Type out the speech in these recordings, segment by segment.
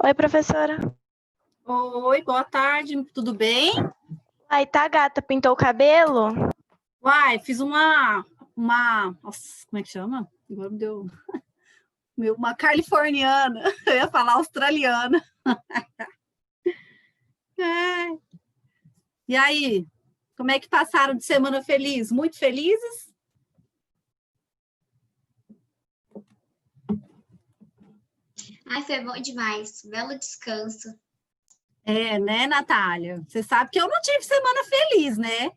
Oi, professora. Oi, boa tarde, tudo bem? Ai, tá gata, pintou o cabelo? Uai, fiz nossa, como é que chama? Agora me deu uma californiana, eu ia falar australiana. É. E aí, como é que passaram de semana feliz? Muito felizes? Ai, foi bom demais. Belo descanso. É, né, Natália? Você sabe que eu não tive semana feliz, né?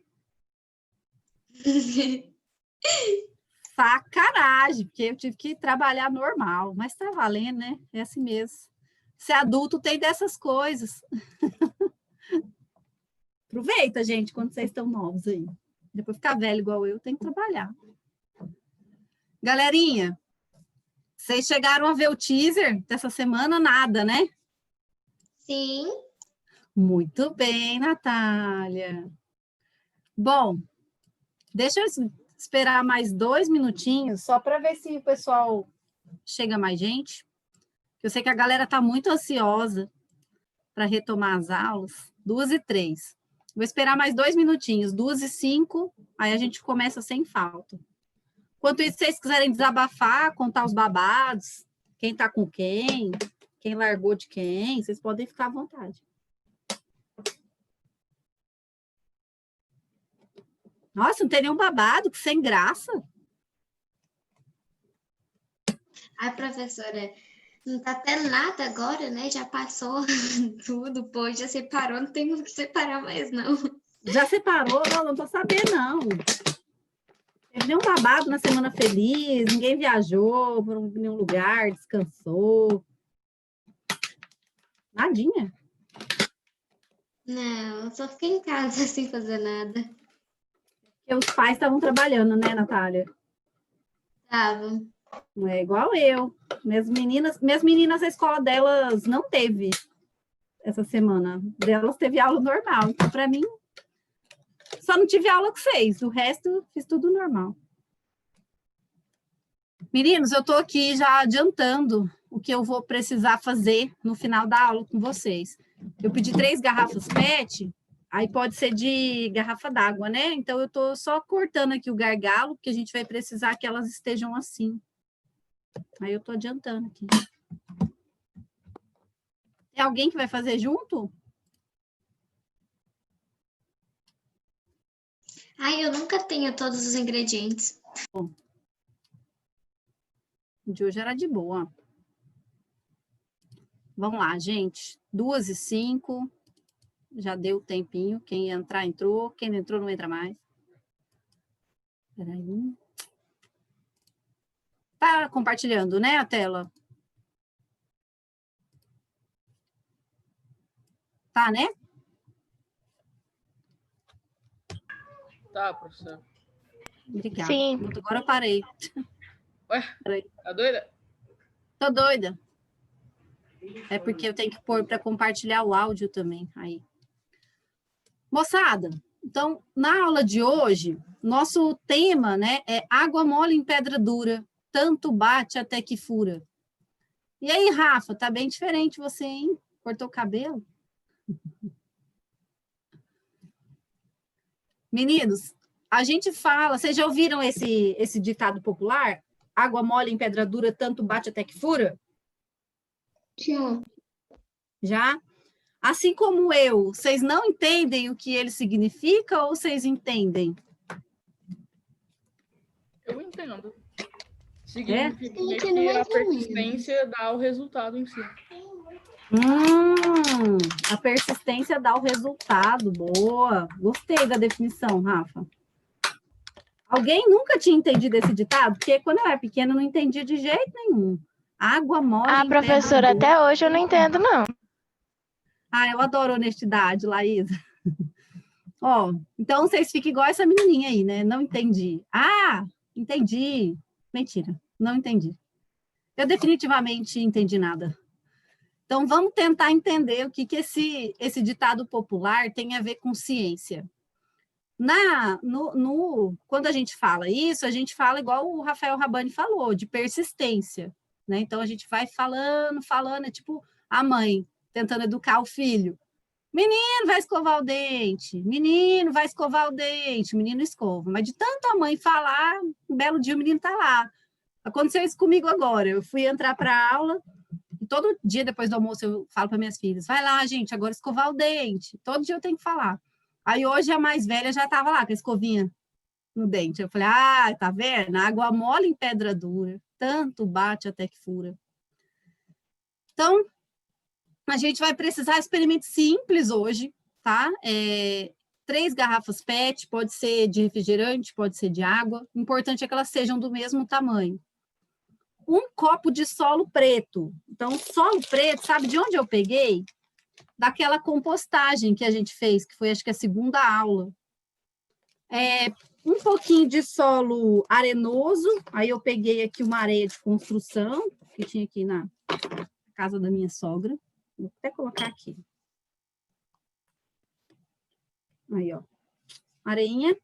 Sacanagem, porque eu tive que trabalhar normal, mas tá valendo, né? É assim mesmo. Ser adulto tem dessas coisas. Aproveita, gente, quando vocês estão novos aí. Depois ficar velho igual eu, tem que trabalhar. Galerinha, vocês chegaram a ver o teaser dessa semana? Nada, né? Sim. Muito bem, Natália. Bom, deixa eu esperar mais 2 minutinhos, só para ver se o pessoal chega mais gente. Eu sei que a galera está muito ansiosa para retomar as aulas. 2h03. Vou esperar mais 2 minutinhos, 2h05, aí a gente começa sem falta. Enquanto isso, se vocês quiserem desabafar, contar os babados, quem tá com quem largou de quem, vocês podem ficar à vontade. Nossa, não tem nenhum babado, sem graça. Ai, professora, não tá tendo nada agora, né? Já passou tudo, pô, já separou, não tem o que separar mais, não. Já separou? Não tô sabendo, não. Teve nenhum babado na semana feliz, ninguém viajou para nenhum lugar, descansou. Nadinha. Não, eu só fiquei em casa sem fazer nada. Porque os pais estavam trabalhando, né, Natália? Tava. Não é igual eu. Minhas meninas, a escola delas não teve essa semana. Delas teve aula normal. Então, para mim, só não tive aula com vocês. O resto, fiz tudo normal. Meninos, eu estou aqui já adiantando o que eu vou precisar fazer no final da aula com vocês. Eu pedi 3 garrafas PET, aí pode ser de garrafa d'água, né? Então, eu estou só cortando aqui o gargalo, porque a gente vai precisar que elas estejam assim. Aí eu estou adiantando aqui. Tem alguém que vai fazer junto? Ai, eu nunca tenho todos os ingredientes. Bom, de hoje era de boa. Vamos lá, gente. 2h05. Já deu tempinho. Quem entrar, entrou. Quem não entrou, não entra mais. Peraí. Tá compartilhando, né, a tela? Tá, né? Tá, professor. Obrigada. Sim. Agora eu parei. Ué, tá doida? Tô doida. É porque eu tenho que pôr para compartilhar o áudio também. Aí. Moçada, então, na aula de hoje, nosso tema, né, é água mole em pedra dura, tanto bate até que fura. E aí, Rafa, tá bem diferente você, hein? Cortou o cabelo? Meninos, a gente fala, vocês já ouviram esse ditado popular? Água mole em pedra dura, tanto bate até que fura? Já. Já? Assim como eu, vocês não entendem o que ele significa ou vocês entendem? Eu entendo. É? Significa que a persistência dá o resultado em si. A persistência dá o resultado. Boa. Gostei da definição, Rafa. Alguém nunca tinha entendido esse ditado? Porque quando eu era pequena, eu não entendia de jeito nenhum. Água mole Ah, em professora, pedra dura. até hoje eu não entendo, não. Ah, eu adoro honestidade, Laísa. Ó, então vocês ficam igual essa menininha aí, né? Não entendi. Ah, entendi. Mentira, não entendi. Eu definitivamente entendi nada. Então, vamos tentar entender o que esse ditado popular tem a ver com ciência. Quando a gente fala isso, a gente fala igual o Rafael Rabanne falou, de persistência. Né? Então, a gente vai falando, é tipo A mãe tentando educar o filho. Menino, vai escovar o dente. Menino, vai escovar o dente. O menino escova. Mas de tanto a mãe falar, um belo dia o menino tá lá. Aconteceu isso comigo agora. Eu fui entrar para a aula e todo dia depois do almoço eu falo para minhas filhas, vai lá, gente, agora escovar o dente. Todo dia eu tenho que falar. Aí hoje a mais velha já estava lá com a escovinha no dente. Eu falei, ah, tá vendo? Água mole em pedra dura. Tanto bate até que fura. Então, a gente vai precisar de experimentos simples hoje, tá? 3 garrafas PET, pode ser de refrigerante, pode ser de água. O importante é que elas sejam do mesmo tamanho. 1 copo de solo preto. Então, solo preto, sabe de onde eu peguei? Daquela compostagem que a gente fez, que foi, acho que, a 2ª aula. Um pouquinho de solo arenoso, aí eu peguei aqui uma areia de construção, que tinha aqui na casa da minha sogra. Vou até colocar aqui. Aí, ó. Areinha.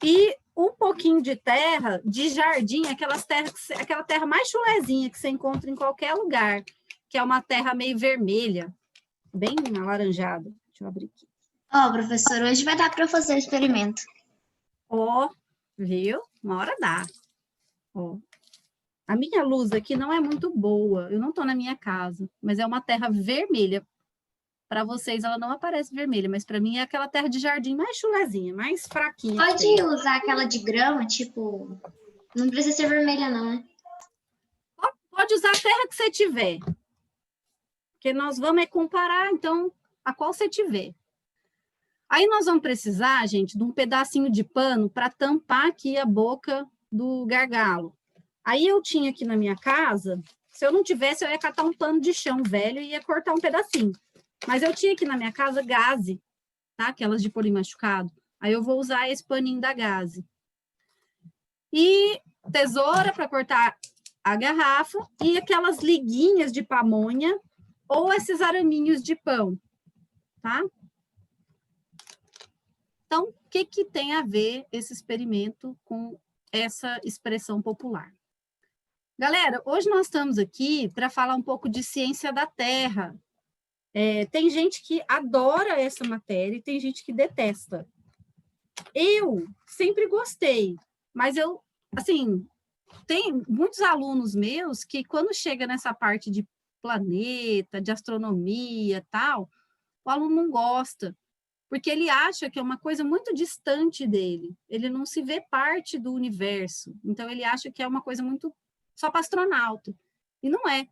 E um pouquinho de terra de jardim, aquela terra mais chulezinha que você encontra em qualquer lugar, que é uma terra meio vermelha, bem alaranjada. Deixa eu abrir aqui. Ó, professor, hoje vai dar para fazer o experimento. Ó, viu? Uma hora dá. Ó. A minha luz aqui não é muito boa, eu não estou na minha casa, mas é uma terra vermelha. Para vocês ela não aparece vermelha, mas para mim é aquela terra de jardim mais chulezinha, mais fraquinha. Pode usar aquela de grama, tipo, não precisa ser vermelha não, né? Pode usar a terra que você tiver, porque nós vamos comparar, então, a qual você tiver. Aí nós vamos precisar, gente, de um pedacinho de pano para tampar aqui a boca do gargalo. Aí eu tinha aqui na minha casa, se eu não tivesse, eu ia catar um pano de chão velho e ia cortar um pedacinho. Mas eu tinha aqui na minha casa gaze, tá? Aquelas de pôr em machucado. Aí eu vou usar esse paninho da gaze. E tesoura para cortar a garrafa e aquelas liguinhas de pamonha ou esses araminhos de pão, tá? Então, o que que tem a ver esse experimento com essa expressão popular? Galera, hoje nós estamos aqui para falar um pouco de ciência da Terra. Tem gente que adora essa matéria e tem gente que detesta. Eu sempre gostei, mas eu, assim, tem muitos alunos meus que quando chega nessa parte de planeta, de astronomia, tal, o aluno não gosta, porque ele acha que é uma coisa muito distante dele, ele não se vê parte do universo, então ele acha que é uma coisa muito só para astronauta, e não é,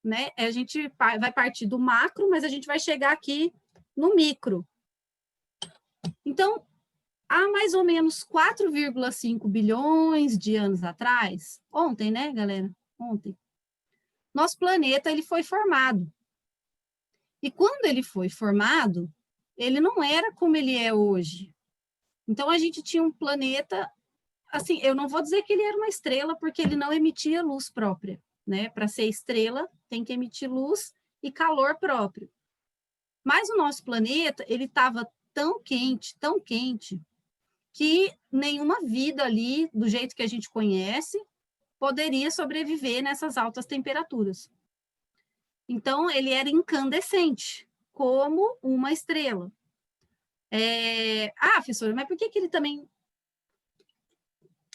né? A gente vai partir do macro, mas a gente vai chegar aqui no micro. Então, há mais ou menos 4,5 bilhões de anos atrás, ontem, né, galera? Ontem, nosso planeta ele foi formado. E quando ele foi formado, ele não era como ele é hoje. Então, a gente tinha um planeta, assim, eu não vou dizer que ele era uma estrela, porque ele não emitia luz própria, né? Para ser estrela, tem que emitir luz e calor próprio. Mas o nosso planeta, ele estava tão quente, que nenhuma vida ali, do jeito que a gente conhece, poderia sobreviver nessas altas temperaturas. Então, ele era incandescente, como uma estrela. Professora, mas por que ele também...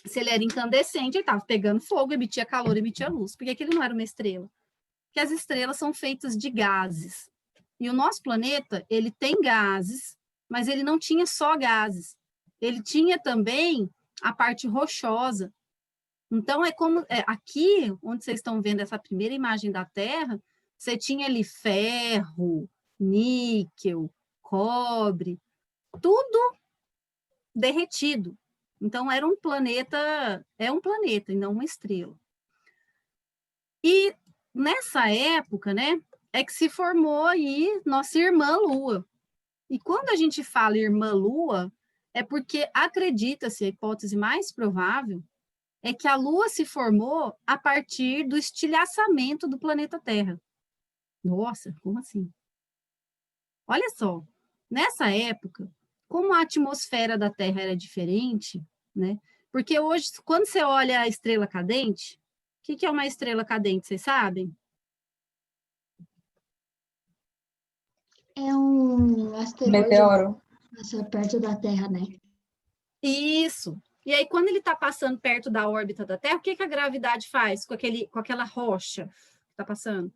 Se ele era incandescente, ele estava pegando fogo, emitia calor, emitia luz. Por que ele não era uma estrela? Porque as estrelas são feitas de gases. E o nosso planeta, ele tem gases, mas ele não tinha só gases. Ele tinha também a parte rochosa. Então, aqui, onde vocês estão vendo essa primeira imagem da Terra, você tinha ali ferro, níquel, cobre, tudo derretido. Então, é um planeta e não uma estrela. E nessa época, né, é que se formou aí nossa irmã Lua. E quando a gente fala irmã Lua, é porque acredita-se, a hipótese mais provável, é que a Lua se formou a partir do estilhaçamento do planeta Terra. Nossa, como assim? Olha só, nessa época, como a atmosfera da Terra era diferente, né? Porque hoje, quando você olha a estrela cadente, o que é uma estrela cadente, vocês sabem? É um asteroide Meteoro. passa perto da Terra, né? Isso. E aí, quando ele está passando perto da órbita da Terra, o que a gravidade faz com aquela rocha que está passando?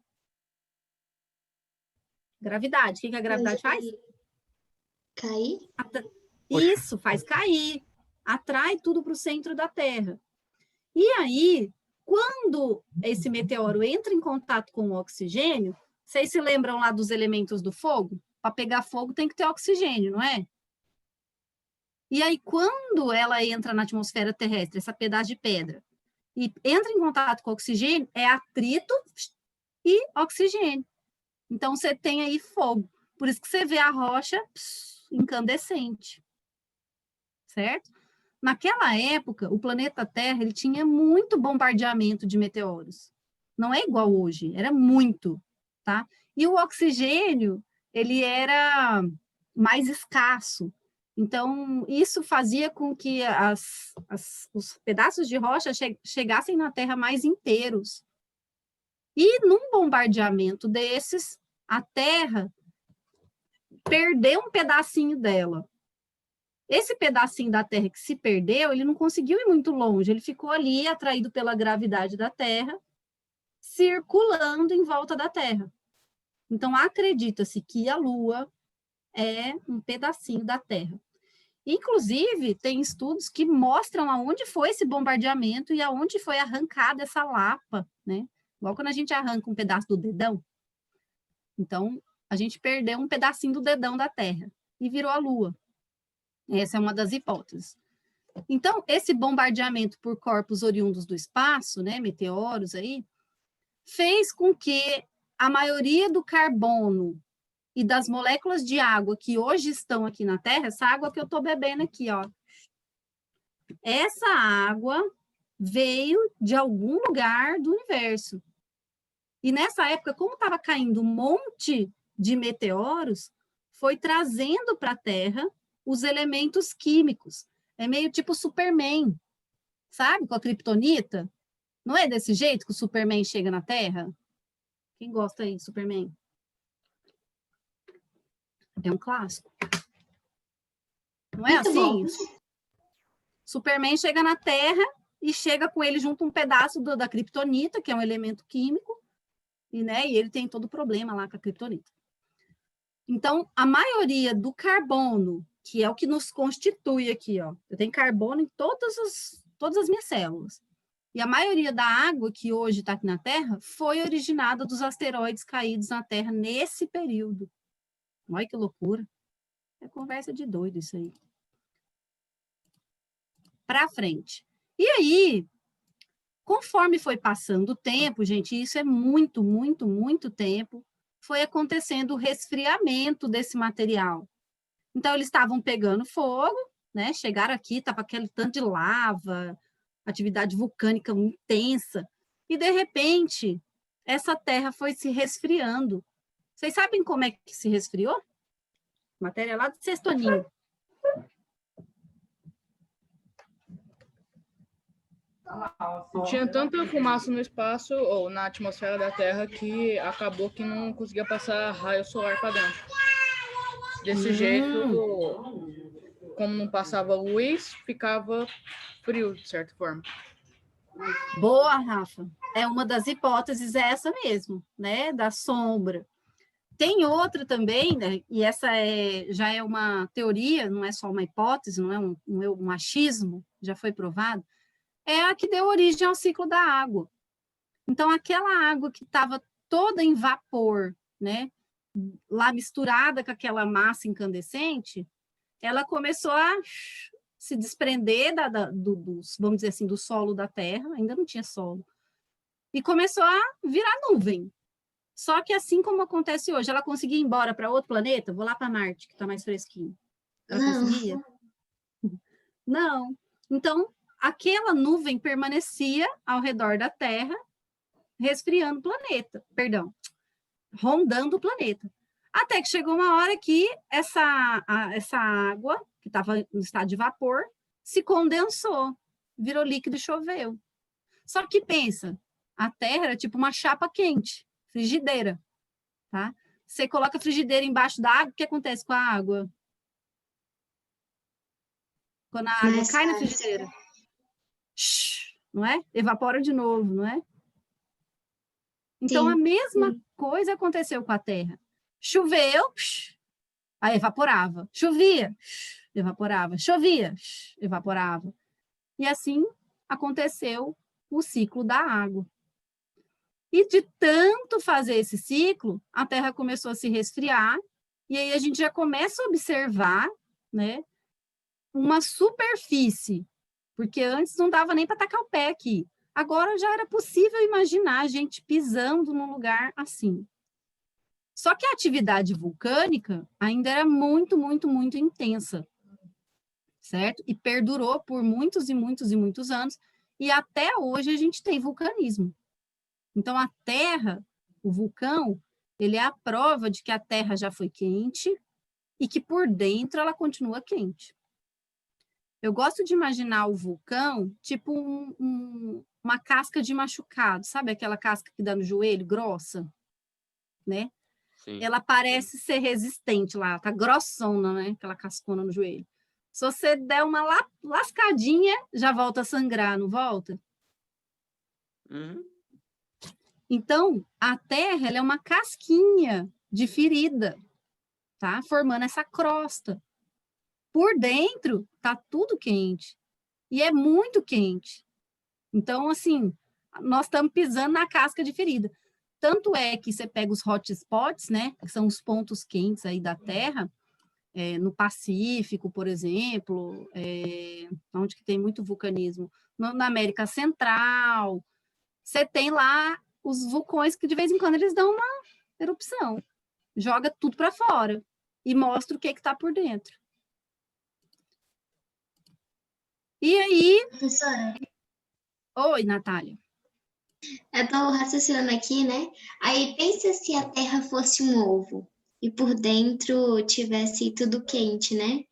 Gravidade. O que a gravidade faz? Cair? Isso, faz cair. Atrai tudo para o centro da Terra. E aí, quando esse meteoro entra em contato com o oxigênio, vocês se lembram lá dos elementos do fogo? Para pegar fogo tem que ter oxigênio, não é? E aí, quando ela entra na atmosfera terrestre, essa pedaço de pedra, e entra em contato com o oxigênio, é atrito e oxigênio. Então, você tem aí fogo. Por isso que você vê a rocha incandescente. Certo? Naquela época, o planeta Terra ele tinha muito bombardeamento de meteoros. Não é igual hoje, era muito, tá? E o oxigênio, ele era mais escasso. Então, isso fazia com que os pedaços de rocha chegassem na Terra mais inteiros. E num bombardeamento desses, a Terra perdeu um pedacinho dela. Esse pedacinho da Terra que se perdeu, ele não conseguiu ir muito longe, ele ficou ali atraído pela gravidade da Terra, circulando em volta da Terra. Então, acredita-se que a Lua é um pedacinho da Terra. Inclusive, tem estudos que mostram aonde foi esse bombardeamento e aonde foi arrancada essa lapa, né? Igual quando a gente arranca um pedaço do dedão. Então, a gente perdeu um pedacinho do dedão da Terra e virou a Lua. Essa é uma das hipóteses. Então, esse bombardeamento por corpos oriundos do espaço, né, meteoros aí, fez com que a maioria do carbono e das moléculas de água que hoje estão aqui na Terra, essa água que eu estou bebendo aqui, ó, essa água veio de algum lugar do universo. E nessa época, como estava caindo um monte de meteoros, foi trazendo para a Terra os elementos químicos. É meio tipo Superman, sabe? Com a Kryptonita. Não é desse jeito que o Superman chega na Terra? Quem gosta aí de Superman? É um clássico. Não é Muito assim? bom. Superman chega na Terra e chega com ele junto um pedaço da Kryptonita, que é um elemento químico, e ele tem todo o problema lá com a Kryptonita. Então, a maioria do carbono, que é o que nos constitui aqui, ó, eu tenho carbono em todas as minhas células. E a maioria da água que hoje está aqui na Terra foi originada dos asteroides caídos na Terra nesse período. Olha que loucura. É conversa de doido isso aí. Para frente. E aí, conforme foi passando o tempo, gente, isso é muito, muito, muito tempo, foi acontecendo o resfriamento desse material. Então, eles estavam pegando fogo, né? Chegaram aqui, estava aquele tanto de lava, atividade vulcânica intensa, e, de repente, essa terra foi se resfriando. Vocês sabem como é que se resfriou? Matéria lá do sexto aninho. Tinha tanta fumaça no espaço, ou na atmosfera da Terra, que acabou que não conseguia passar raio solar para dentro. Desse jeito, como não passava luz, ficava frio, de certa forma. Boa, Rafa. É uma das hipóteses, é essa mesmo, né? Da sombra. Tem outra também, né? E essa já é uma teoria, não é só uma hipótese, não é um achismo, já foi provado, é a que deu origem ao ciclo da água. Então, aquela água que estava toda em vapor, né? Lá misturada com aquela massa incandescente, ela começou a se desprender vamos dizer assim, do solo da Terra, ainda não tinha solo, e começou a virar nuvem. Só que assim como acontece hoje, ela conseguia ir embora para outro planeta, vou lá para Marte, que está mais fresquinho. Ela conseguia? Não. Então, aquela nuvem permanecia ao redor da Terra, resfriando o planeta, rondando o planeta. Até que chegou uma hora que essa água, que estava no estado de vapor, se condensou, virou líquido e choveu. Só que pensa, a Terra era tipo uma chapa quente, frigideira, tá? você coloca a frigideira embaixo da água, o que acontece com a água? Quando a água Mas cai na sabe, frigideira, não é? Evapora de novo, não é? Então, a sim, mesma coisa aconteceu com a Terra. Choveu, aí evaporava. Chovia, evaporava. Chovia, evaporava. E assim aconteceu o ciclo da água. E de tanto fazer esse ciclo, a Terra começou a se resfriar, e aí a gente já começa a observar, né, uma superfície, porque antes não dava nem para tacar o pé aqui. Agora já era possível imaginar a gente pisando num lugar assim. Só que a atividade vulcânica ainda era muito, muito, muito intensa, certo? E perdurou por muitos e muitos e muitos anos, e até hoje a gente tem vulcanismo. Então, a Terra, o vulcão, ele é a prova de que a Terra já foi quente e que por dentro ela continua quente. Eu gosto de imaginar o vulcão tipo uma casca de machucado, sabe aquela casca que dá no joelho, grossa, né? Sim. Ela parece ser resistente lá, tá grossona, né? Aquela cascona no joelho. Se você der uma lascadinha, já volta a sangrar, não volta? Uhum. Então, a Terra ela é uma casquinha de ferida, tá? Formando essa crosta. Por dentro, tá tudo quente. E é muito quente. Então, assim, nós estamos pisando na casca de ferida. Tanto é que você pega os hotspots, né? Que são os pontos quentes aí da Terra, no Pacífico, por exemplo, onde que tem muito vulcanismo, na América Central. Você tem lá os vulcões que de vez em quando eles dão uma erupção, joga tudo para fora e mostra o que está por dentro. E aí... professora, Oi, Natália. eu tô raciocinando aqui, né? Aí pensa se a Terra fosse um ovo e por dentro tivesse tudo quente, né?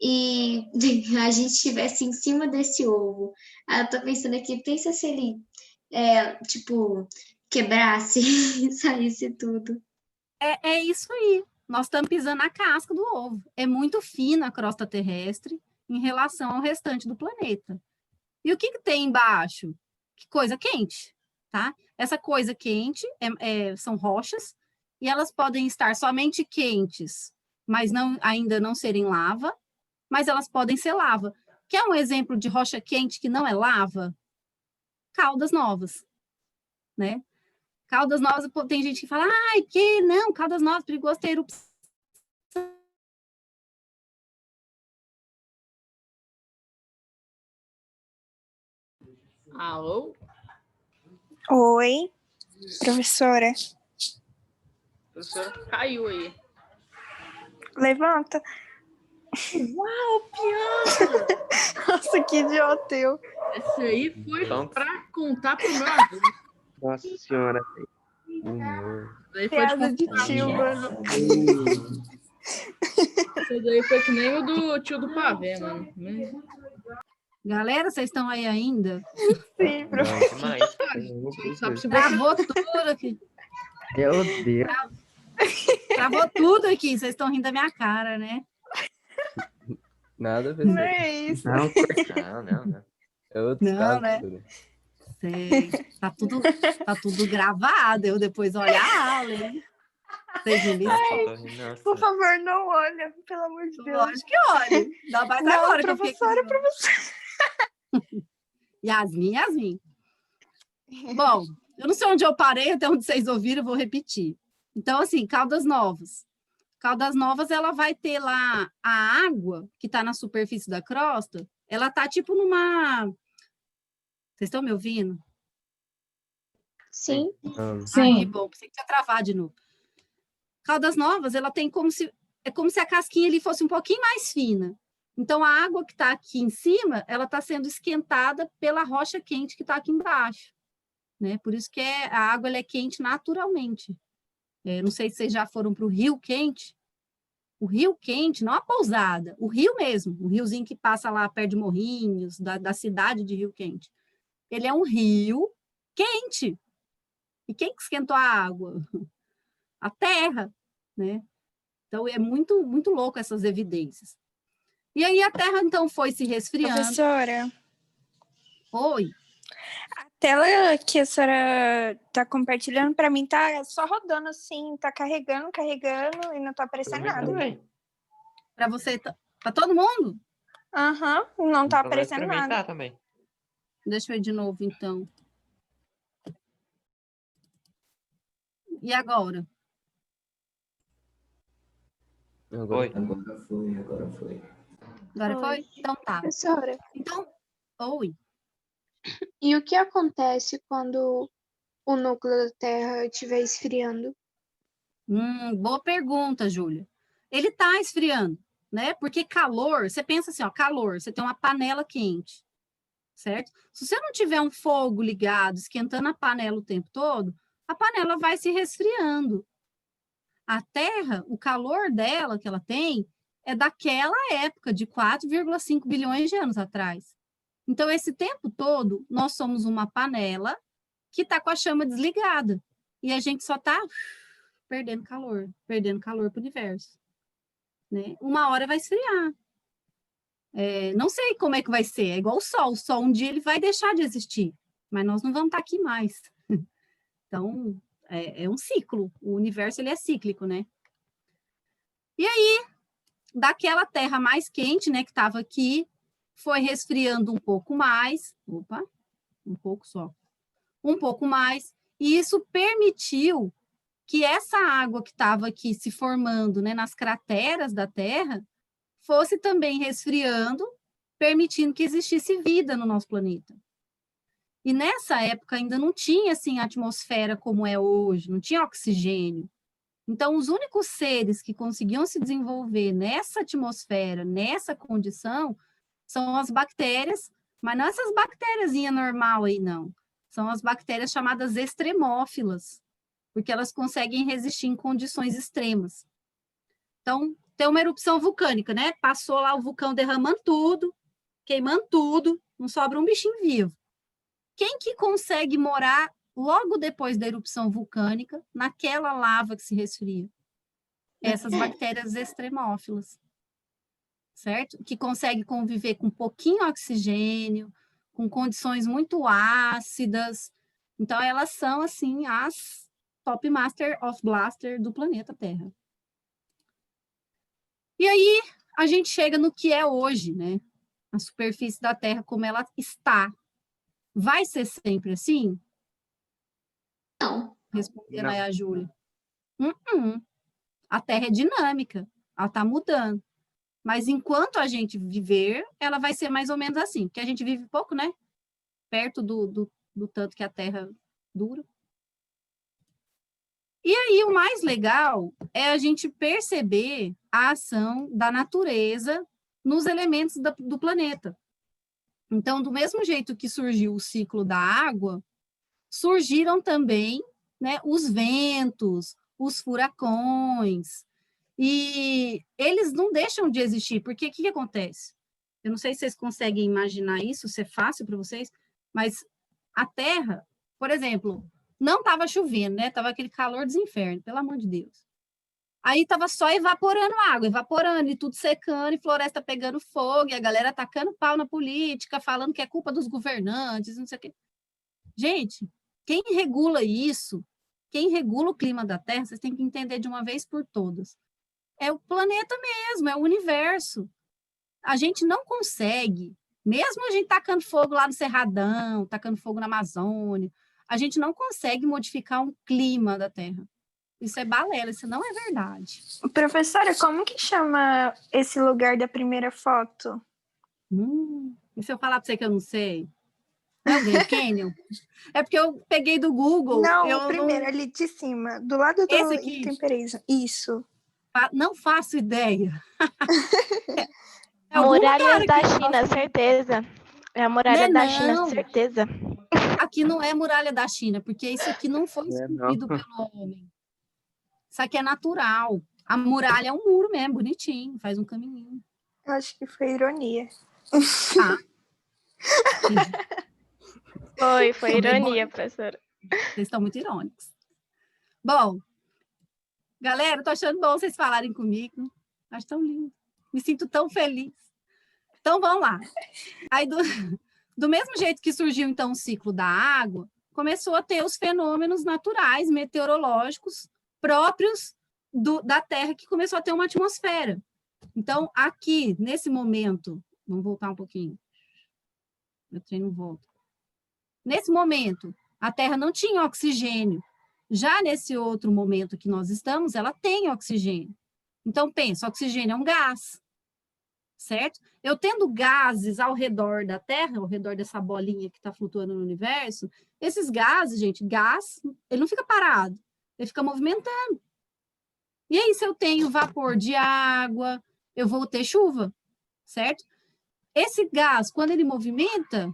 E a gente estivesse em cima desse ovo. Aí eu tô pensando aqui, pensa se ele, tipo, quebrasse e saísse tudo. É isso aí. Nós estamos pisando na casca do ovo. É muito fina a crosta terrestre em relação ao restante do planeta. E o que tem embaixo? Que coisa quente, tá? Essa coisa quente são rochas e elas podem estar somente quentes, mas ainda não serem lava, mas elas podem ser lava. Quer um exemplo de rocha quente que não é lava? Caldas Novas, né? Caldas Novas, tem gente que fala, ai, que não, Caldas Novas, perigoso ter erupção. Alô? Oi, professora. A professora caiu aí. Levanta. Uau, piada! Nossa, que idiota eu. Essa aí foi Então- pra contar pro meu amigo. Nossa senhora. Humor. Essa daí foi Piada de contar. tio, mano. Essa daí foi que nem o do tio do pavê, mano. Galera, vocês estão aí ainda? Sim, professora. Não, demais. Só pra você ver. Travou tudo aqui. Meu Deus. Travou tudo aqui. Vocês estão rindo da minha cara, né? Nada a ver. Não é isso. Não, não. É outro Não, caso, né? professora. Sei. Tá tudo gravado. Eu depois olho a aula, hein? Vocês não me Não, Por favor, não olha, pelo amor de Deus. Lógico que olho. Ainda mais Não, agora que eu professora, fiquei Yasmin. Bom, eu não sei onde eu parei, até onde vocês ouviram, eu vou repetir. Então, assim, Caldas Novas. Caldas Novas, ela vai ter lá a água que está na superfície da crosta, ela tá tipo numa... Vocês estão me ouvindo? Sim. Ah, que bom, pensei que ia travar de novo. Caldas Novas, ela tem como se a casquinha ali fosse um pouquinho mais fina. Então, a água que está aqui em cima, ela está sendo esquentada pela rocha quente que está aqui embaixo. Né? Por isso que a água ela é quente naturalmente. Não sei se vocês já foram para o Rio Quente. O Rio Quente, não a pousada, o rio mesmo, o riozinho que passa lá perto de Morrinhos, da cidade de Rio Quente. Ele é um rio quente. E quem que esquentou a água? A terra. né? Então, é muito, muito louco essas evidências. E aí, a Terra, então, foi se resfriando. Professora, Oi, a tela que a senhora tá compartilhando pra mim tá só rodando assim, tá carregando e não tá aparecendo Pra mim nada. também. para você, para todo mundo? Aham, não tá Pelo menos aparecendo pra mim nada. tá também. Deixa eu ir de novo, então. E agora? Agora Oi. tá. Agora foi. Agora foi? Oi. Então tá. Professora, Então, oi. e o que acontece quando o núcleo da Terra estiver esfriando? Boa pergunta, Júlia. Ele está esfriando, né? Porque calor, você pensa assim, ó, calor, você tem uma panela quente, certo? Se você não tiver um fogo ligado, esquentando a panela o tempo todo, a panela vai se resfriando. A Terra, o calor dela que ela tem é daquela época de 4,5 bilhões de anos atrás. Então, esse tempo todo, nós somos uma panela que está com a chama desligada. E a gente só está perdendo calor para o universo. Né? Uma hora vai esfriar. Não sei como é que vai ser, é igual o Sol um dia ele vai deixar de existir, mas nós não vamos estar aqui mais. Então, é um ciclo, o universo ele é cíclico, né? E aí, daquela terra mais quente, né, que estava aqui, foi resfriando um pouco mais, um pouco só, um pouco mais, e isso permitiu que essa água que estava aqui se formando, né, nas crateras da Terra, fosse também resfriando, permitindo que existisse vida no nosso planeta. E nessa época ainda não tinha assim atmosfera como é hoje, não tinha oxigênio. Então, os únicos seres que conseguiam se desenvolver nessa atmosfera, nessa condição, são as bactérias, mas não essas bactériazinhas normal aí, não. São as bactérias chamadas extremófilas, porque elas conseguem resistir em condições extremas. Então, tem uma erupção vulcânica, né? Passou lá o vulcão derramando tudo, queimando tudo, não sobra um bichinho vivo. Quem que consegue morar logo depois da erupção vulcânica, naquela lava que se resfria? Essas bactérias extremófilas, certo? Que conseguem conviver com pouquinho oxigênio, com condições muito ácidas. Então, elas são, assim, as top master of blaster do planeta Terra. E aí, a gente chega no que é hoje, né? A superfície da Terra, como ela está. Vai ser sempre assim? Não. Respondendo Não. aí a Júlia. A Terra é dinâmica, ela está mudando. Mas enquanto a gente viver, ela vai ser mais ou menos assim, porque a gente vive pouco, né? Perto do tanto que a Terra dura. E aí, o mais legal é a gente perceber a ação da natureza nos elementos do planeta. Então, do mesmo jeito que surgiu o ciclo da água, surgiram também, né, os ventos, os furacões, e eles não deixam de existir, porque o que acontece? Eu não sei se vocês conseguem imaginar isso, se é fácil para vocês, mas a Terra, por exemplo, não estava chovendo, né? Estava aquele calor dos infernos, pelo amor de Deus. Aí estava só evaporando água, evaporando, e tudo secando, e floresta pegando fogo, e a galera tacando pau na política, falando que é culpa dos governantes, não sei o quê. Gente, quem regula isso, quem regula o clima da Terra, vocês têm que entender de uma vez por todas. É o planeta mesmo, é o universo. A gente não consegue, mesmo a gente tacando fogo lá no Cerradão, tacando fogo na Amazônia, a gente não consegue modificar um clima da Terra. Isso é balela, isso não é verdade. Professora, como que chama esse lugar da primeira foto? E se eu falar para você que eu não sei? É o Grand Canyon? É porque eu peguei do Google. Não, o primeiro, ali de cima, do lado do Esse aqui? Intemperismo. Isso. Não faço ideia. É algum Muralhas lugar da aqui, China, nossa. certeza. É a muralha da China, Não. certeza. Aqui não é muralha da China, porque isso aqui não foi Não é, esculpido não. pelo homem. Isso aqui é natural. A muralha é um muro mesmo, bonitinho, faz um caminhinho. Eu acho que foi ironia. Tá. Foi ironia, professora. Vocês estão muito irônicos. Bom, Galera, eu tô achando bom vocês falarem comigo. Acho tão lindo. Me sinto tão feliz. Então, vamos lá. Aí, do mesmo jeito que surgiu, então, o ciclo da água, começou a ter os fenômenos naturais, meteorológicos, próprios da Terra, que começou a ter uma atmosfera. Então, aqui, nesse momento, vamos voltar um pouquinho. Meu trem não volta. Nesse momento, a Terra não tinha oxigênio. Já nesse outro momento que nós estamos, ela tem oxigênio. Então, pensa, oxigênio é um gás, certo? Eu tendo gases ao redor da Terra, ao redor dessa bolinha que está flutuando no universo, esses gases, gente, gás, ele não fica parado, ele fica movimentando. E aí, se eu tenho vapor de água, eu vou ter chuva, certo? Esse gás, quando ele movimenta,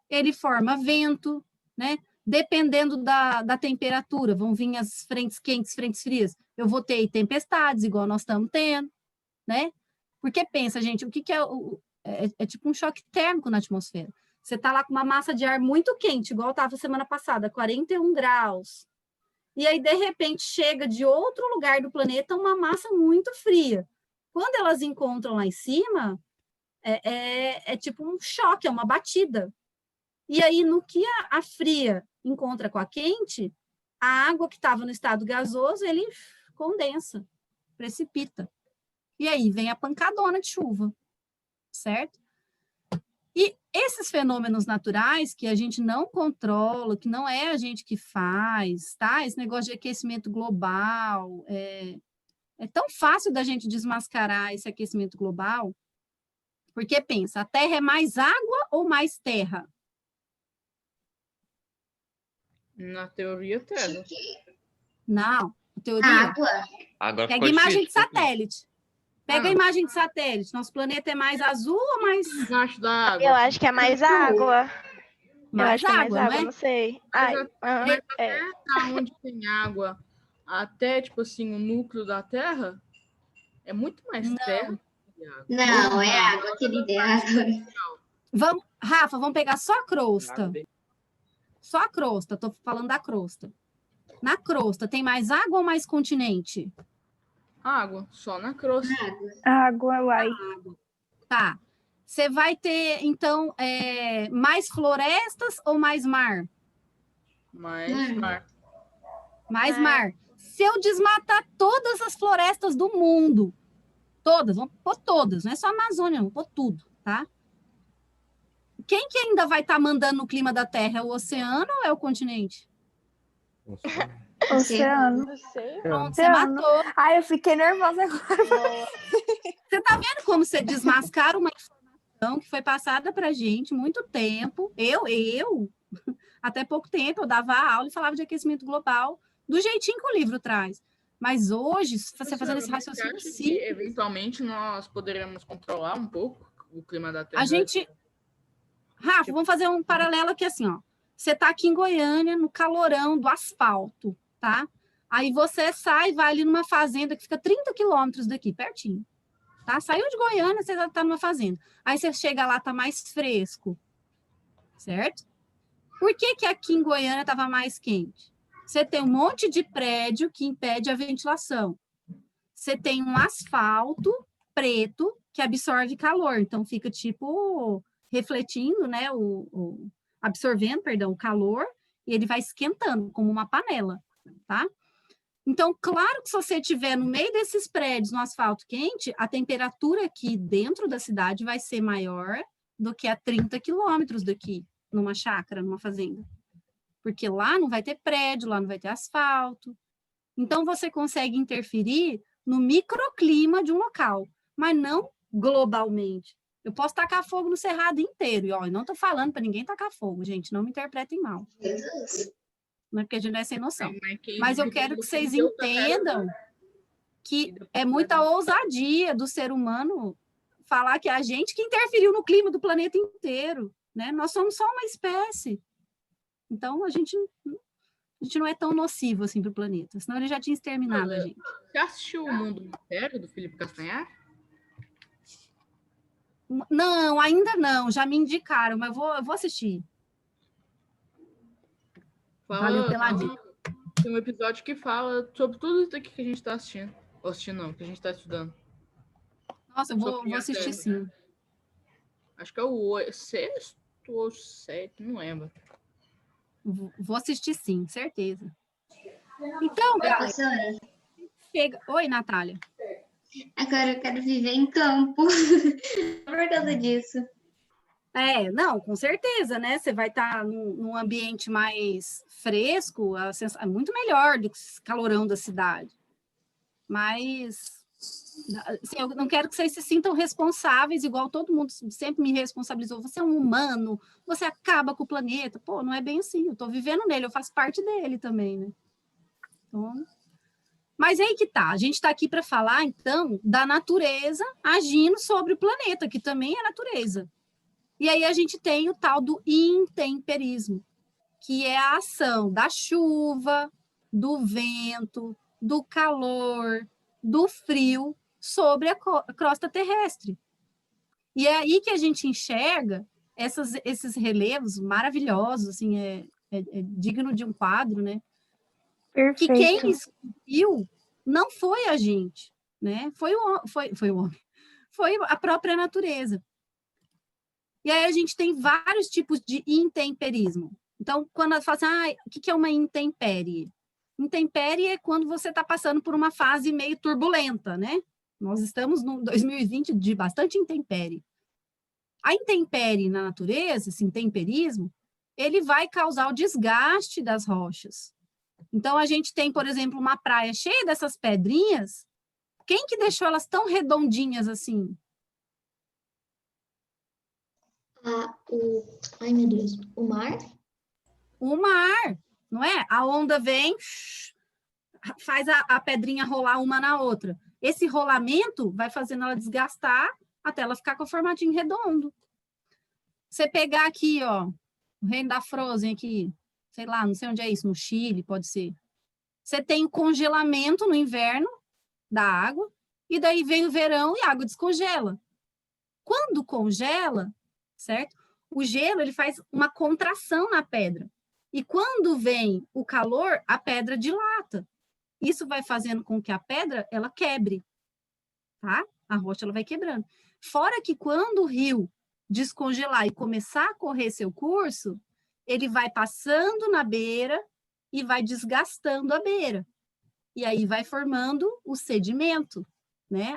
ele forma vento, né? Dependendo da temperatura, vão vir as frentes quentes, frentes frias, eu vou ter tempestades, igual nós estamos tendo, né? Porque pensa, gente, o que é é tipo um choque térmico na atmosfera. Você está lá com uma massa de ar muito quente, igual estava semana passada, 41 graus. E aí, de repente, chega de outro lugar do planeta uma massa muito fria. Quando elas encontram lá em cima, é tipo um choque, é uma batida. E aí, no que a fria encontra com a quente, a água que estava no estado gasoso, ele condensa, precipita. E aí vem a pancadona de chuva, certo? E esses fenômenos naturais que a gente não controla, que não é a gente que faz, tá? Esse negócio de aquecimento global, é tão fácil da gente desmascarar esse aquecimento global, porque pensa, a Terra é mais água ou mais terra? Na teoria, terra. Não, a teoria. Água. Agora Pega ficou imagem de difícil. satélite. Pega a imagem de satélite. Nosso planeta é mais azul ou mais Embaixo da água. Eu acho que é mais água. Eu mais acho que é mais água, água, não é? não sei. Mas Ai, aham, é. Onde tem água, até, tipo assim, o núcleo da Terra, é muito mais terra que água. Não, é água, querida, é água. Rafa, vamos pegar só a crosta. Só a crosta, tô falando da crosta. Na crosta, tem mais água ou mais continente? Água, só na crosta. Água, uai. Tá. Você vai ter, então, mais florestas ou mais mar? Mais mar. Mais mar. Se eu desmatar todas as florestas do mundo, todas, vamos pôr todas, não é só a Amazônia, vamos pôr tudo, tá? Quem que ainda vai estar mandando no clima da Terra? É o oceano ou é o continente? Oceano. Não sei. Pronto, você Oceano. matou. Ai, eu fiquei nervosa agora. Você tá vendo como você desmascara uma informação que foi passada pra gente muito tempo? Eu, até pouco tempo, eu dava aula e falava de aquecimento global do jeitinho que o livro traz. Mas hoje, você fazendo esse raciocínio, sim. Eventualmente, nós poderemos controlar um pouco o clima da Terra. A gente... Rafa, vamos fazer um paralelo aqui assim, ó. Você tá aqui em Goiânia, no calorão do asfalto, tá? Aí você sai e vai ali numa fazenda que fica 30 quilômetros daqui, pertinho. Tá? Saiu de Goiânia, você já tá numa fazenda. Aí você chega lá, tá mais fresco, certo? Por que que aqui em Goiânia estava mais quente? Você tem um monte de prédio que impede a ventilação. Você tem um asfalto preto que absorve calor, então fica tipo refletindo, né, absorvendo, perdão, o calor, e ele vai esquentando como uma panela, tá? Então, claro que se você estiver no meio desses prédios, no asfalto quente, a temperatura aqui dentro da cidade vai ser maior do que a 30 quilômetros daqui, numa chácara, numa fazenda. Porque lá não vai ter prédio, lá não vai ter asfalto. Então, você consegue interferir no microclima de um local, mas não globalmente. Eu posso tacar fogo no cerrado inteiro, e ó, eu não estou falando para ninguém tacar fogo, gente, não me interpretem mal. Não é porque a gente não é sem noção. Mas eu quero que vocês entendam que é muita ousadia do ser humano falar que é a gente que interferiu no clima do planeta inteiro, né? Nós somos só uma espécie. Então, a gente não é tão nocivo assim para o planeta, senão ele já tinha exterminado a gente. Você assistiu O Mundo Mistério, do Felipe Castanhar? Não, ainda não, já me indicaram, mas eu vou assistir. Valeu pela dica. Tem um episódio que fala sobre tudo isso aqui que a gente está assistindo. Ou assistindo não, que a gente está estudando. Nossa, eu vou Sobre a assistir Terra. sim. Acho que é o sexto ou sétimo, não lembro. Vou assistir sim, certeza. Então, galera, Professora, chega. Oi, Natália. agora eu quero viver em campo. Por causa disso. Não, com certeza, né? Você vai estar num ambiente mais fresco, é muito melhor do que esse calorão da cidade. Mas, assim, eu não quero que vocês se sintam responsáveis, igual todo mundo sempre me responsabilizou. Você é um humano, você acaba com o planeta. Pô, não é bem assim, eu estou vivendo nele, eu faço parte dele também, né? Então, mas aí que tá, a gente está aqui para falar, então, da natureza agindo sobre o planeta, que também é natureza. E aí a gente tem o tal do intemperismo, que é a ação da chuva, do vento, do calor, do frio sobre a crosta terrestre. E é aí que a gente enxerga esses relevos maravilhosos, assim, é digno de um quadro, né? Que quem Perfeito. esculpiu não foi a gente, né? Foi o homem, foi a própria natureza. E aí a gente tem vários tipos de intemperismo. Então, quando ela fala assim, o que é uma intempérie? Intempérie é quando você está passando por uma fase meio turbulenta, né? Nós estamos no 2020 de bastante intempérie. A intempérie na natureza, esse intemperismo, ele vai causar o desgaste das rochas. Então, a gente tem, por exemplo, uma praia cheia dessas pedrinhas. Quem que deixou elas tão redondinhas assim? Ai, meu Deus. O mar? O mar, não é? A onda vem, faz a pedrinha rolar uma na outra. Esse rolamento vai fazendo ela desgastar até ela ficar com o formatinho redondo. Você pegar aqui, ó, o reino da Frozen aqui, sei lá, não sei onde é isso, no Chile, pode ser. Você tem o congelamento no inverno da água, e daí vem o verão e a água descongela. Quando congela, certo? O gelo, ele faz uma contração na pedra. E quando vem o calor, a pedra dilata. Isso vai fazendo com que a pedra, ela quebre, tá? A rocha, ela vai quebrando. Fora que quando o rio descongelar e começar a correr seu curso, ele vai passando na beira e vai desgastando a beira. E aí vai formando o sedimento, né?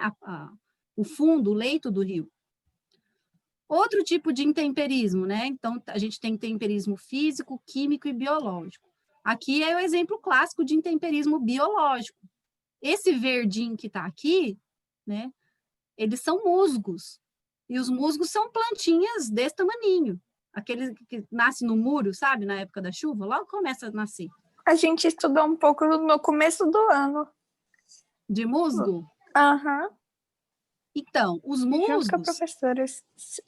O fundo, o leito do rio. Outro tipo de intemperismo, né? Então, a gente tem intemperismo físico, químico e biológico. Aqui é o exemplo clássico de intemperismo biológico. Esse verdinho que está aqui, né? Eles são musgos. E os musgos são plantinhas desse tamaninho. Aqueles que nascem no muro, sabe? Na época da chuva, logo começa a nascer. A gente estudou um pouco no começo do ano. De musgo? Aham. Então, os Junto com a musgos... professora,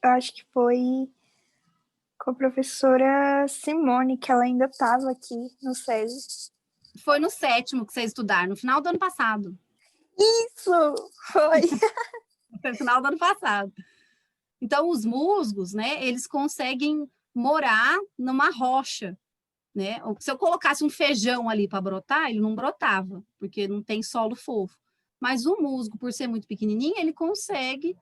acho que foi com a professora Simone, que ela ainda estava aqui no SESI. Foi no 7º que vocês estudaram, no final do ano passado. Isso! Foi! Foi no final do ano passado. Então, os musgos, né, eles conseguem morar numa rocha, né? Se eu colocasse um feijão ali para brotar, ele não brotava, porque não tem solo fofo. Mas o musgo, por ser muito pequenininho, ele consegue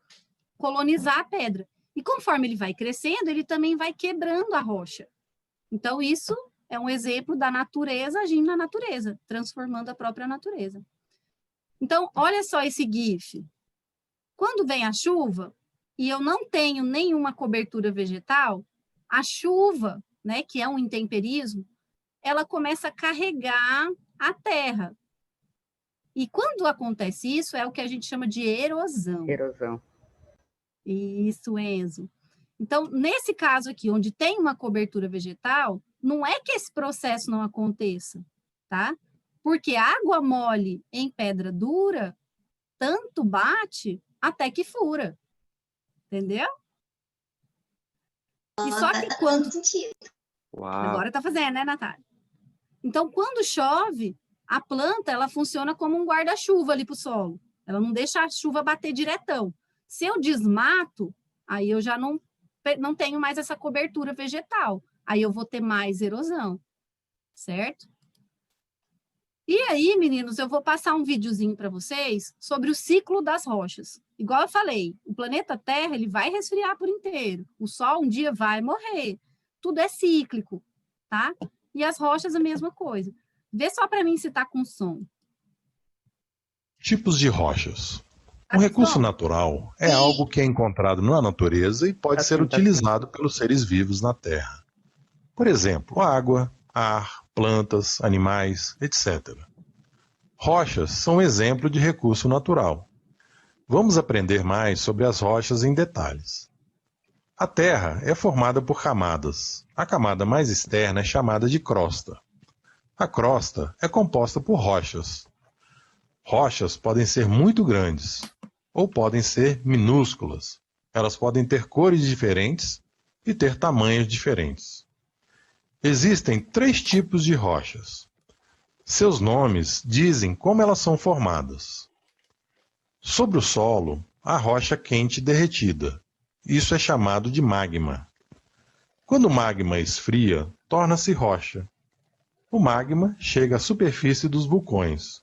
colonizar a pedra. E conforme ele vai crescendo, ele também vai quebrando a rocha. Então, isso é um exemplo da natureza agindo na natureza, transformando a própria natureza. Então, olha só esse GIF. Quando vem a chuva, e eu não tenho nenhuma cobertura vegetal, a chuva, né, que é um intemperismo, ela começa a carregar a terra. E quando acontece isso, é o que a gente chama de erosão. Erosão. Isso, Enzo. Então, nesse caso aqui, onde tem uma cobertura vegetal, não é que esse processo não aconteça, tá? Porque água mole em pedra dura, tanto bate até que fura. Entendeu? E só que quando... Uau. Agora tá fazendo, né, Natália? Então, quando chove, a planta, ela funciona como um guarda-chuva ali pro solo. Ela não deixa a chuva bater diretão. Se eu desmato, aí eu já não tenho mais essa cobertura vegetal. Aí eu vou ter mais erosão, certo? E aí, meninos, eu vou passar um videozinho para vocês sobre o ciclo das rochas. Igual eu falei, o planeta Terra ele vai resfriar por inteiro. O Sol um dia vai morrer. Tudo é cíclico, tá? E as rochas a mesma coisa. Vê só para mim se tá com som. Tipos de rochas. Tá Um com recurso som? natural é algo que é encontrado na natureza e pode ser Assim, tá assim. utilizado pelos seres vivos na Terra. Por exemplo, água, ar, plantas, animais, etc. Rochas são exemplo de recurso natural. Vamos aprender mais sobre as rochas em detalhes. A Terra é formada por camadas. A camada mais externa é chamada de crosta. A crosta é composta por rochas. Rochas podem ser muito grandes ou podem ser minúsculas. Elas podem ter cores diferentes e ter tamanhos diferentes. Existem 3 tipos de rochas. Seus nomes dizem como elas são formadas. Sobre o solo, há rocha quente derretida. Isso é chamado de magma. Quando o magma esfria, torna-se rocha. O magma chega à superfície dos vulcões.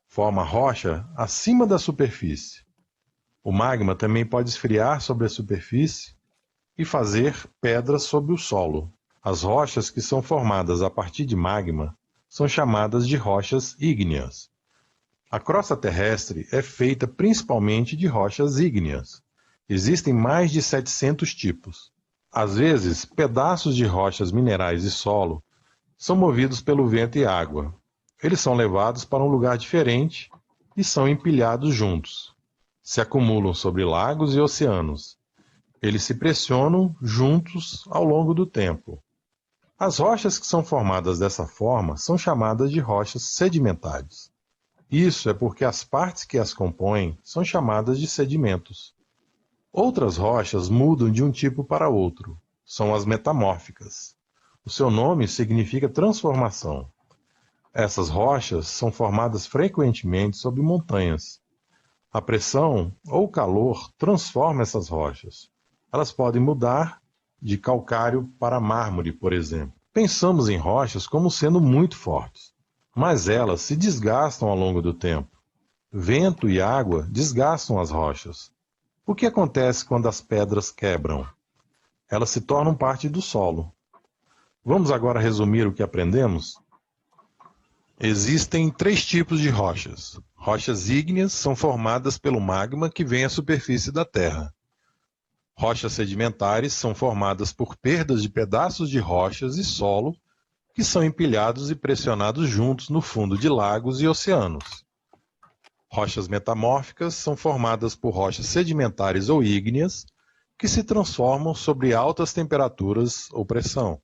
Forma rocha acima da superfície. O magma também pode esfriar sobre a superfície e fazer pedras sobre o solo. As rochas que são formadas a partir de magma são chamadas de rochas ígneas. A crosta terrestre é feita principalmente de rochas ígneas. Existem mais de 700 tipos. Às vezes, pedaços de rochas minerais e solo são movidos pelo vento e água. Eles são levados para um lugar diferente e são empilhados juntos. Se acumulam sobre lagos e oceanos. Eles se pressionam juntos ao longo do tempo. As rochas que são formadas dessa forma são chamadas de rochas sedimentares. Isso é porque as partes que as compõem são chamadas de sedimentos. Outras rochas mudam de um tipo para outro. São as metamórficas. O seu nome significa transformação. Essas rochas são formadas frequentemente sob montanhas. A pressão ou o calor transforma essas rochas. Elas podem mudar de calcário para mármore, por exemplo. Pensamos em rochas como sendo muito fortes, mas elas se desgastam ao longo do tempo. Vento e água desgastam as rochas. O que acontece quando as pedras quebram? Elas se tornam parte do solo. Vamos agora resumir o que aprendemos? Existem 3 tipos de rochas. Rochas ígneas são formadas pelo magma que vem à superfície da Terra. Rochas sedimentares são formadas por perdas de pedaços de rochas e solo que são empilhados e pressionados juntos no fundo de lagos e oceanos. Rochas metamórficas são formadas por rochas sedimentares ou ígneas que se transformam sob altas temperaturas ou pressão.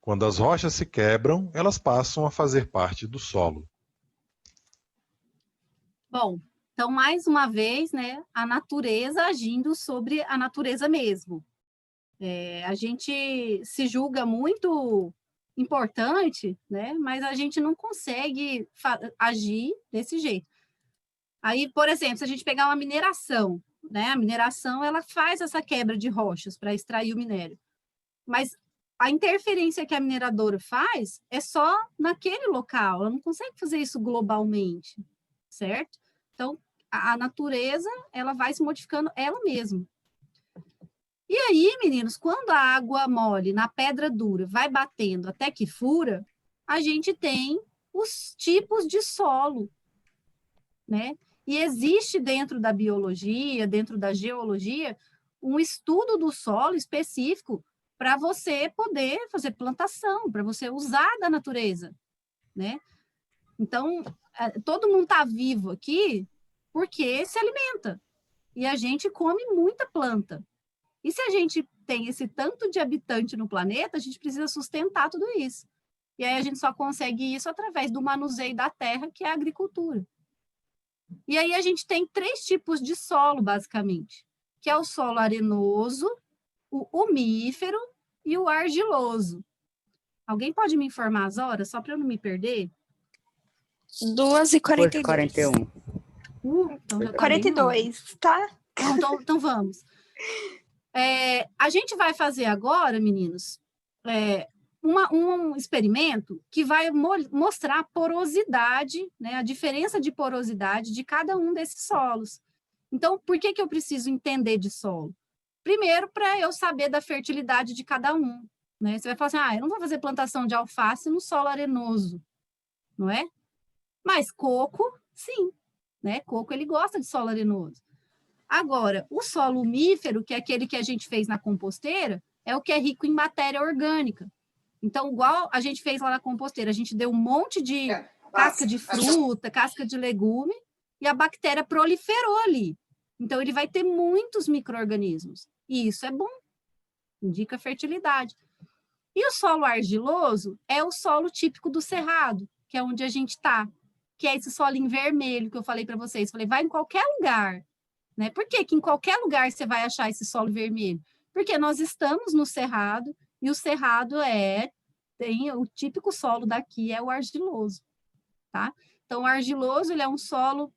Quando as rochas se quebram, elas passam a fazer parte do solo. Bom, então, mais uma vez, né, a natureza agindo sobre a natureza mesmo. A gente se julga muito importante, né, mas a gente não consegue agir desse jeito. Aí, por exemplo, se a gente pegar uma mineração, né, a mineração ela faz essa quebra de rochas para extrair o minério. Mas a interferência que a mineradora faz é só naquele local, ela não consegue fazer isso globalmente, certo? Então, a natureza, ela vai se modificando ela mesma. E aí, meninos, quando a água mole na pedra dura vai batendo até que fura, a gente tem os tipos de solo, né? E existe dentro da biologia, dentro da geologia, um estudo do solo específico para você poder fazer plantação, para você usar da natureza, né? Então, todo mundo está vivo aqui porque se alimenta. E a gente come muita planta. E se a gente tem esse tanto de habitante no planeta, a gente precisa sustentar tudo isso. E aí a gente só consegue isso através do manuseio da terra, que é a agricultura. E aí a gente tem 3 tipos de solo, basicamente, que é o solo arenoso, o umífero e o argiloso. Alguém pode me informar as horas, só para eu não me perder? 2h42. 41. Então já tá 42, tá? Então vamos. A gente vai fazer agora, meninos, um experimento que vai mostrar a porosidade, né, a diferença de porosidade de cada um desses solos. Então, por que eu preciso entender de solo? Primeiro, para eu saber da fertilidade de cada um. Né? Você vai falar assim, eu não vou fazer plantação de alface no solo arenoso, não é? Mas coco, sim. Né? Coco, ele gosta de solo arenoso. Agora, o solo umífero, que é aquele que a gente fez na composteira, é o que é rico em matéria orgânica. Então, igual a gente fez lá na composteira, a gente deu um monte de casca de fruta, casca de legume, e a bactéria proliferou ali. Então, ele vai ter muitos micro-organismos. E isso é bom. Indica fertilidade. E o solo argiloso é o solo típico do cerrado, que é onde a gente está, que é esse solinho vermelho que eu falei para vocês. Falei, vai em qualquer lugar. Né? Por que em qualquer lugar você vai achar esse solo vermelho? Porque nós estamos no cerrado, e o cerrado tem o típico solo daqui é o argiloso, tá? Então, o argiloso, ele é um solo,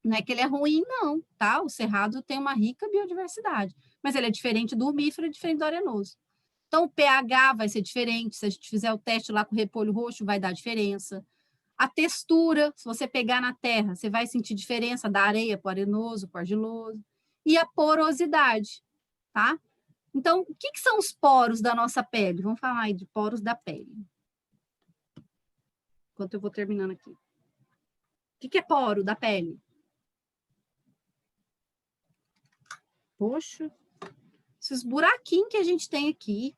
não é que ele é ruim, não, tá? O cerrado tem uma rica biodiversidade, mas ele é diferente do umífero, é diferente do arenoso. Então, o pH vai ser diferente, se a gente fizer o teste lá com o repolho roxo, vai dar diferença. A textura, se você pegar na terra, você vai sentir diferença da areia para o arenoso, para o argiloso. E a porosidade, tá? Então, o que são os poros da nossa pele? Vamos falar aí de poros da pele. Enquanto eu vou terminando aqui. O que é poro da pele? Poxa, esses buraquinhos que a gente tem aqui.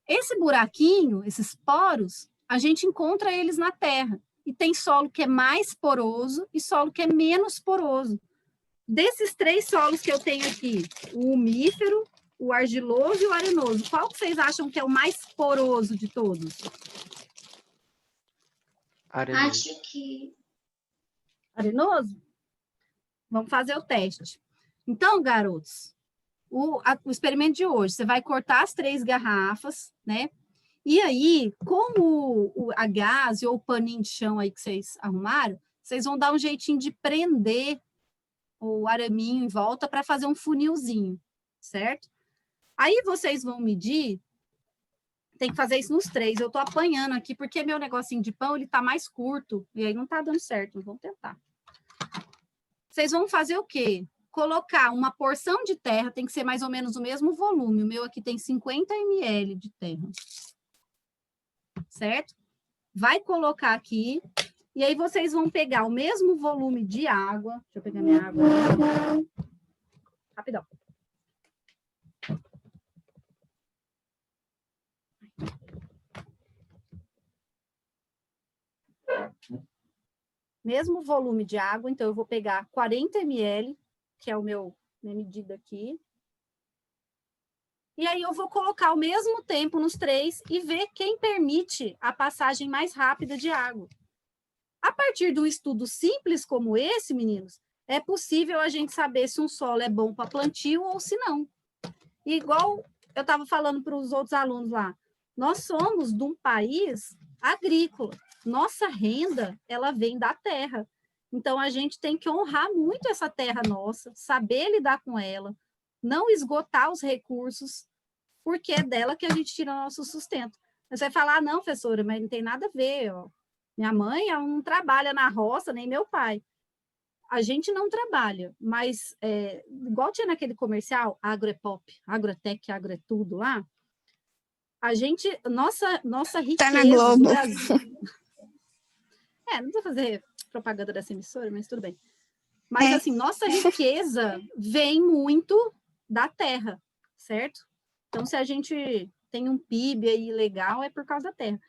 Esse buraquinho, esses poros, a gente encontra eles na terra. E tem solo que é mais poroso e solo que é menos poroso. Desses 3 solos que eu tenho aqui, o umífero, o argiloso e o arenoso, qual que vocês acham que é o mais poroso de todos? Arenoso. Acho que... Arenoso? Vamos fazer o teste. Então, garotos, o experimento de hoje, você vai cortar as 3 garrafas, né? E aí, com a gaze ou o paninho de chão aí que vocês arrumaram, vocês vão dar um jeitinho de prender o araminho em volta para fazer um funilzinho, certo? Aí vocês vão medir, tem que fazer isso nos 3. Eu tô apanhando aqui porque meu negocinho de pão, ele tá mais curto, e aí não tá dando certo, vamos tentar. Vocês vão fazer o quê? Colocar uma porção de terra, tem que ser mais ou menos o mesmo volume, o meu aqui tem 50 ml de terra, certo? Vai colocar aqui, e aí vocês vão pegar o mesmo volume de água. Deixa eu pegar minha água. Rapidão. Mesmo volume de água, então eu vou pegar 40 ml, que é minha medida aqui. E aí eu vou colocar ao mesmo tempo nos 3 e ver quem permite a passagem mais rápida de água. A partir de um estudo simples como esse, meninos, é possível a gente saber se um solo é bom para plantio ou se não. E igual eu estava falando para os outros alunos lá, nós somos de um país agrícola. Nossa renda, ela vem da terra. Então, a gente tem que honrar muito essa terra nossa, saber lidar com ela, não esgotar os recursos, porque é dela que a gente tira o nosso sustento. Você vai falar, não, professora, mas não tem nada a ver, ó. Minha mãe ela não trabalha na roça, nem meu pai. A gente não trabalha, mas igual tinha naquele comercial, Agropop, Agrotec, Agro é tudo lá, a gente, nossa riqueza tá na Globo. do Brasil... não vou fazer propaganda dessa emissora, mas tudo bem. Mas, assim, nossa riqueza vem muito da terra, certo? Então, se a gente tem um PIB aí legal, é por causa da terra.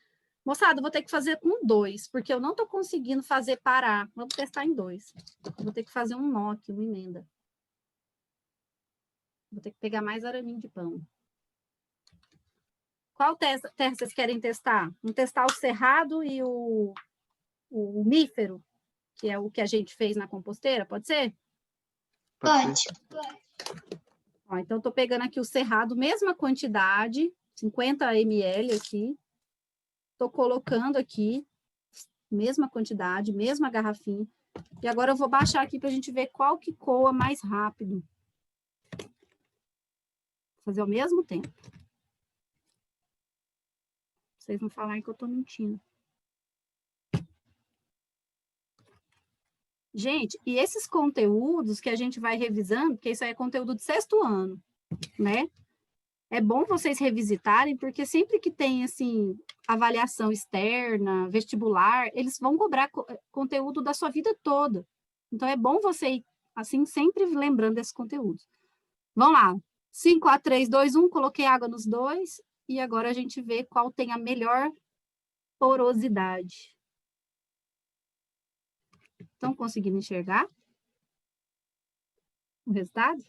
Moçada, eu vou ter que fazer com 2, porque eu não estou conseguindo fazer parar. Vamos testar em 2. Eu vou ter que fazer um nó aqui, uma emenda. Vou ter que pegar mais araminho de pão. Qual terra vocês querem testar? Vamos testar o cerrado e o umífero, que é o que a gente fez na composteira, pode ser? Pode. Ó, então, estou pegando aqui o cerrado, mesma quantidade, 50 ml aqui. Estou colocando aqui, mesma quantidade, mesma garrafinha. E agora eu vou baixar aqui para a gente ver qual que coa mais rápido. Vou fazer ao mesmo tempo. Vocês não falarem que eu estou mentindo. Gente, e esses conteúdos que a gente vai revisando, porque isso aí é conteúdo de 6º ano, né? É bom vocês revisitarem, porque sempre que tem, assim, avaliação externa, vestibular, eles vão cobrar conteúdo da sua vida toda. Então, é bom você ir, assim, sempre lembrando desses conteúdos. Vamos lá. 5, 4, 3, 2, 1, coloquei água nos dois, e agora a gente vê qual tem a melhor porosidade. Estão conseguindo enxergar o resultado?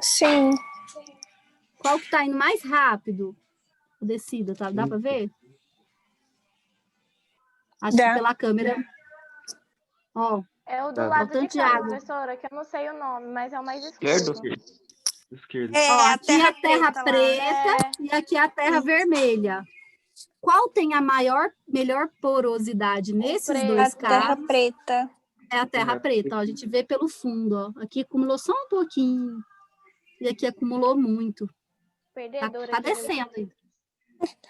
Sim. Qual que está indo mais rápido? O descida, tá? Dá para ver? Acho que pela câmera. Ó, É o do Tá. lado de Tanto de cá, água. professora, que eu não sei o nome, mas é o mais Esquerdo? escuro. Esquerdo. É, ó, a aqui é a terra preta lá. preta e aqui é a terra vermelha. Qual tem a melhor porosidade nesses preto. A dois terra casos? preta. É a terra preta, ó, a gente vê pelo fundo, ó. Aqui acumulou só um pouquinho. E aqui acumulou muito. Perdedora. Tá descendo ainda.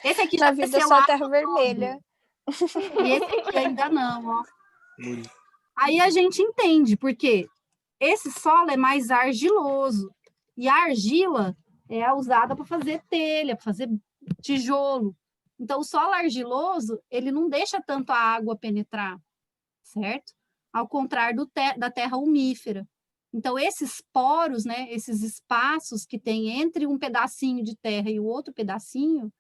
Esse aqui Na já vida desceu só a água terra vermelha. todo. E esse aqui ainda não, ó. Aí a gente entende, porque esse solo é mais argiloso. E a argila é usada para fazer telha, para fazer tijolo. Então, o solo argiloso, ele não deixa tanto a água penetrar, certo? Ao contrário da terra umífera. Então, esses poros, né, esses espaços que tem entre um pedacinho de terra e o outro pedacinho,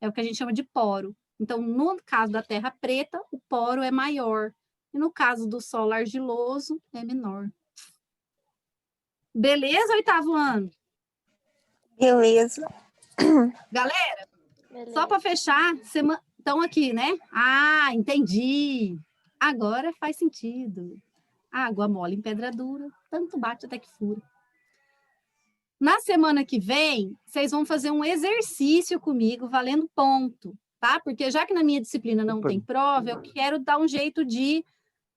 é o que a gente chama de poro. Então, no caso da terra preta, o poro é maior. E no caso do solo argiloso, é menor. Beleza, 8º ano? Beleza. Galera, Beleza. só para fechar, estão aqui, né? Ah, entendi. Agora faz sentido. Água mole em pedra dura, tanto bate até que fura. Na semana que vem, vocês vão fazer um exercício comigo, valendo ponto, tá? Porque já que na minha disciplina não tem prova, eu quero dar um jeito de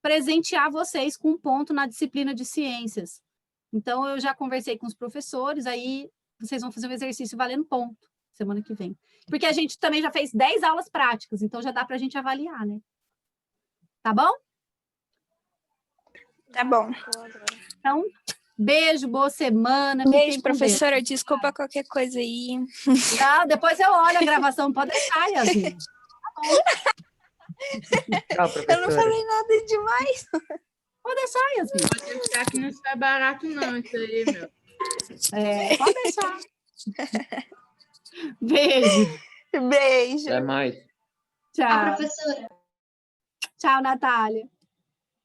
presentear vocês com um ponto na disciplina de ciências. Então, eu já conversei com os professores, aí vocês vão fazer um exercício valendo ponto semana que vem. Porque a gente também já fez 10 aulas práticas, então já dá para a gente avaliar, né? Tá bom? Tá bom. Então, beijo, boa semana. Beijo, fiquem com Deus. professora. Desculpa qualquer coisa aí. Não, depois eu olho a gravação, pode deixar, Yasmin. Tchau, Eu não professora. falei nada demais. Pode deixar, Yasmin. Pode deixar que não sai barato, não, isso aí, meu. É, pode deixar. Beijo. Beijo. Até mais. A Tchau. professora. Tchau, Natália.